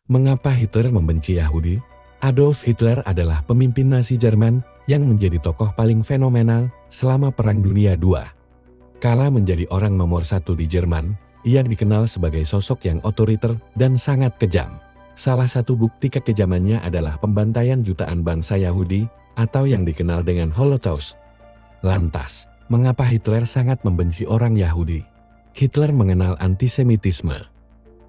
Mengapa Hitler membenci Yahudi? Adolf Hitler adalah pemimpin Nazi Jerman yang menjadi tokoh paling fenomenal selama Perang Dunia II. Kala menjadi orang nomor satu di Jerman, ia dikenal sebagai sosok yang otoriter dan sangat kejam. Salah satu bukti kekejamannya adalah pembantaian jutaan bangsa Yahudi atau yang dikenal dengan Holocaust. Lantas, mengapa Hitler sangat membenci orang Yahudi? Hitler mengenal antisemitisme.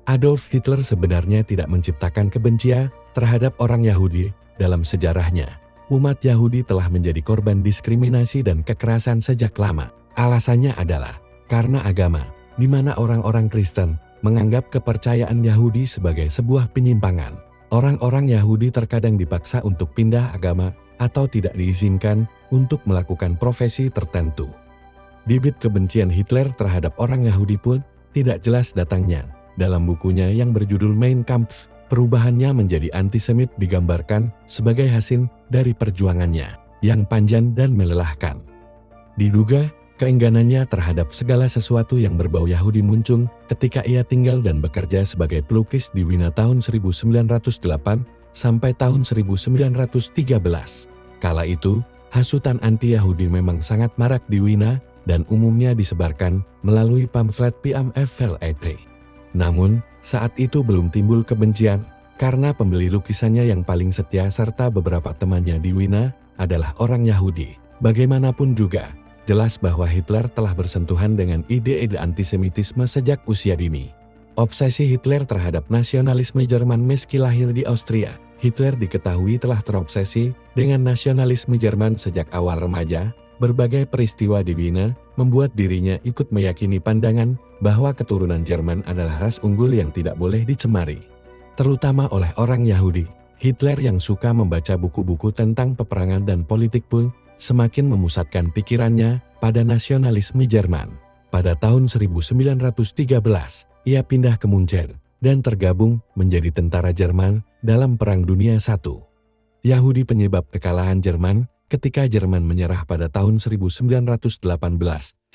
Adolf Hitler sebenarnya tidak menciptakan kebencian terhadap orang Yahudi. Dalam sejarahnya, umat Yahudi telah menjadi korban diskriminasi dan kekerasan sejak lama. Alasannya adalah karena agama, di mana orang-orang Kristen menganggap kepercayaan Yahudi sebagai sebuah penyimpangan. Orang-orang Yahudi terkadang dipaksa untuk pindah agama atau tidak diizinkan untuk melakukan profesi tertentu. Bibit kebencian Hitler terhadap orang Yahudi pun tidak jelas datangnya. Dalam bukunya yang berjudul Mein Kampf, perubahannya menjadi antisemit digambarkan sebagai hasil dari perjuangannya yang panjang dan melelahkan. Diduga, keengganannya terhadap segala sesuatu yang berbau Yahudi muncul ketika ia tinggal dan bekerja sebagai pelukis di Wina tahun 1908 sampai tahun 1913. Kala itu, hasutan anti-Yahudi memang sangat marak di Wina dan umumnya disebarkan melalui pamflet PMFLET. Namun, saat itu belum timbul kebencian karena pembeli lukisannya yang paling setia serta beberapa temannya di Wina adalah orang Yahudi. Bagaimanapun juga, jelas bahwa Hitler telah bersentuhan dengan ide-ide antisemitisme sejak usia dini. Obsesi Hitler terhadap nasionalisme Jerman meski lahir di Austria, Hitler diketahui telah terobsesi dengan nasionalisme Jerman sejak awal remaja. Berbagai peristiwa di Wina membuat dirinya ikut meyakini pandangan bahwa keturunan Jerman adalah ras unggul yang tidak boleh dicemari. Terutama oleh orang Yahudi, Hitler yang suka membaca buku-buku tentang peperangan dan politik pun semakin memusatkan pikirannya pada nasionalisme Jerman. Pada tahun 1913, ia pindah ke Munchen dan tergabung menjadi tentara Jerman dalam Perang Dunia I. Yahudi penyebab kekalahan Jerman. Ketika Jerman menyerah pada tahun 1918,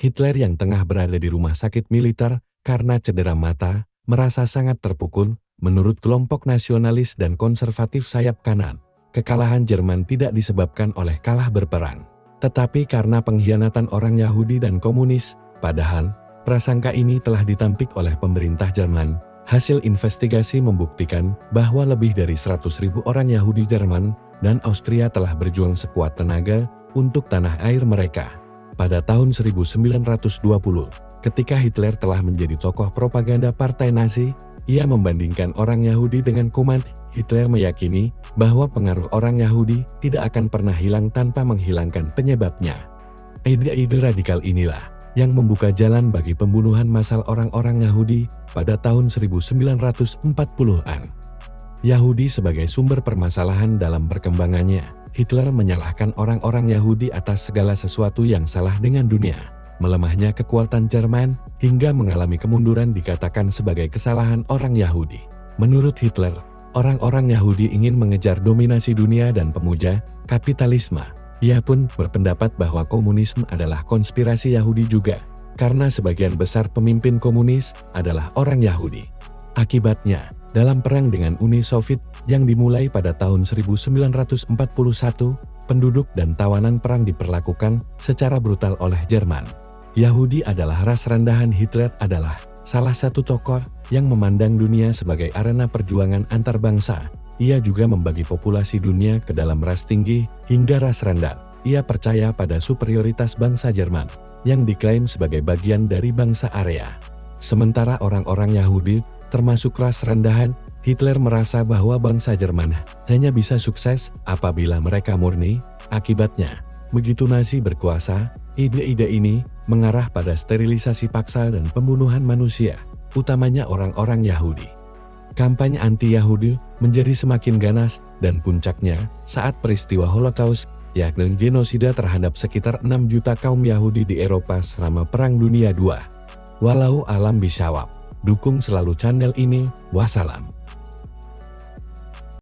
Hitler yang tengah berada di rumah sakit militer karena cedera mata, merasa sangat terpukul. Menurut kelompok nasionalis dan konservatif sayap kanan, kekalahan Jerman tidak disebabkan oleh kalah berperang, tetapi karena pengkhianatan orang Yahudi dan komunis. Padahal, prasangka ini telah ditampik oleh pemerintah Jerman. Hasil investigasi membuktikan bahwa lebih dari 100.000 orang Yahudi Jerman dan Austria telah berjuang sekuat tenaga untuk tanah air mereka. Pada tahun 1920, ketika Hitler telah menjadi tokoh propaganda partai Nazi, ia membandingkan orang Yahudi dengan kuman. Hitler meyakini bahwa pengaruh orang Yahudi tidak akan pernah hilang tanpa menghilangkan penyebabnya. Ide-ide radikal inilah yang membuka jalan bagi pembunuhan massal orang-orang Yahudi pada tahun 1940-an. Yahudi sebagai sumber permasalahan dalam perkembangannya, Hitler menyalahkan orang-orang Yahudi atas segala sesuatu yang salah dengan dunia. Melemahnya kekuatan Jerman hingga mengalami kemunduran dikatakan sebagai kesalahan orang Yahudi. Menurut Hitler, orang-orang Yahudi ingin mengejar dominasi dunia dan pemuja kapitalisme. Ia pun berpendapat bahwa komunisme adalah konspirasi Yahudi juga, karena sebagian besar pemimpin komunis adalah orang Yahudi. Akibatnya, dalam perang dengan Uni Soviet yang dimulai pada tahun 1941, penduduk dan tawanan perang diperlakukan secara brutal oleh Jerman. Yahudi adalah ras rendahan. Hitler adalah salah satu tokoh yang memandang dunia sebagai arena perjuangan antar bangsa. Ia juga membagi populasi dunia ke dalam ras tinggi hingga ras rendah. Ia percaya pada superioritas bangsa Jerman yang diklaim sebagai bagian dari bangsa Arya. Sementara orang-orang Yahudi termasuk ras rendahan, Hitler merasa bahwa bangsa Jerman hanya bisa sukses apabila mereka murni. Akibatnya, begitu Nazi berkuasa, ide-ide ini mengarah pada sterilisasi paksa dan pembunuhan manusia, utamanya orang-orang Yahudi. Kampanye anti-Yahudi menjadi semakin ganas dan puncaknya saat peristiwa Holocaust, yakni genosida terhadap sekitar 6 juta kaum Yahudi di Eropa selama Perang Dunia II. Walau alam bisawab. Dukung selalu channel ini. Wassalam.